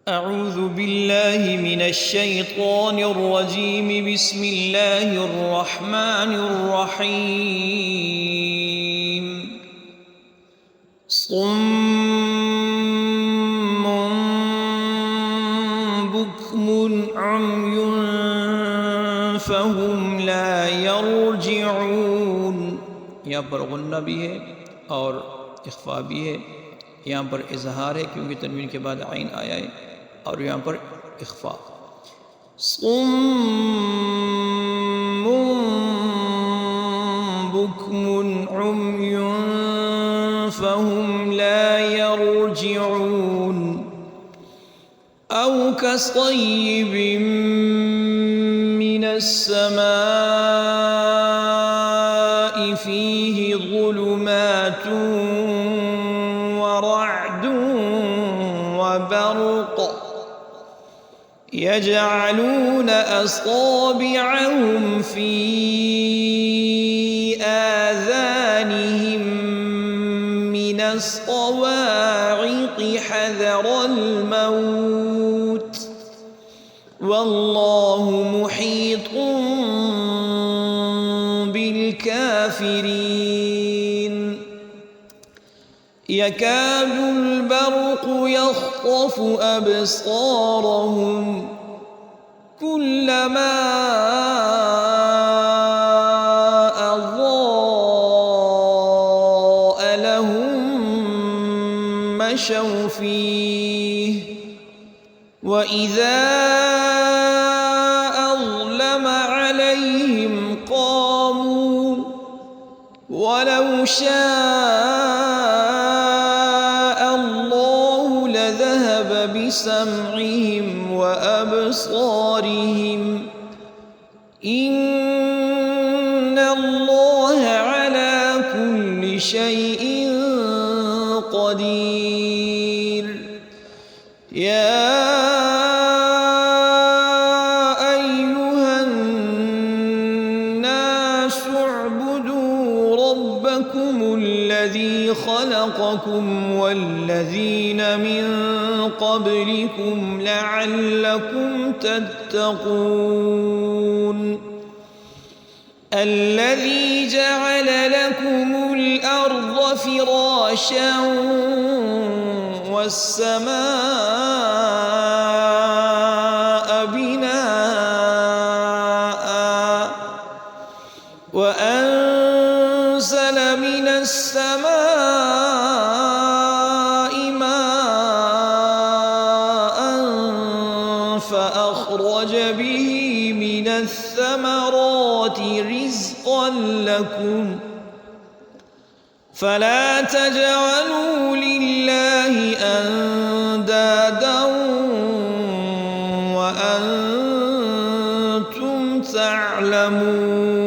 أعوذ بالله من الشيطان الرجيم. بسم الله الرحمن الرحيم. صم بكم عمي فهم لا يرجعون. यहाँ पर गुन्ना भी है और इख्फा भी है। यहाँ पर इजहार है क्योंकि तनवीन के बाद आइन आया है, और यहाँ पर इख्फा। सुम्मुन बुक्मुन उम्युन फहुम ला यरजिऊन। औ कसय्यिबिन मिनस समाइ फीहि ज़ुलुमातुन वरअदुन वबर्क़ यजअलून असाबिअहुम फी आज़ानिहिम मिनस सवाइक़ हज़रल मौत वल्लाहु मुहीतुन बिलकाफिरीन। यकादु البرق يخطف أبصارهم كلما أضاء لهم مشوا فيه وإذا أظلم عليهم قاموا ولو شاء الله لذهب بسمعهم وأبصارهم إن الله على كل شيء قدير. يا أيها الناس اعبدوا ربكم الذي خلقكم والذين من قبلكم لعلكم تتقون. الذي جعل لكم الأرض فراشا والسماء بناء وأنزل من السماء ماء فأخرج به من الثمرات رزقا لكم فلا تجعلوا لله أندادا وأنتم تعلمون.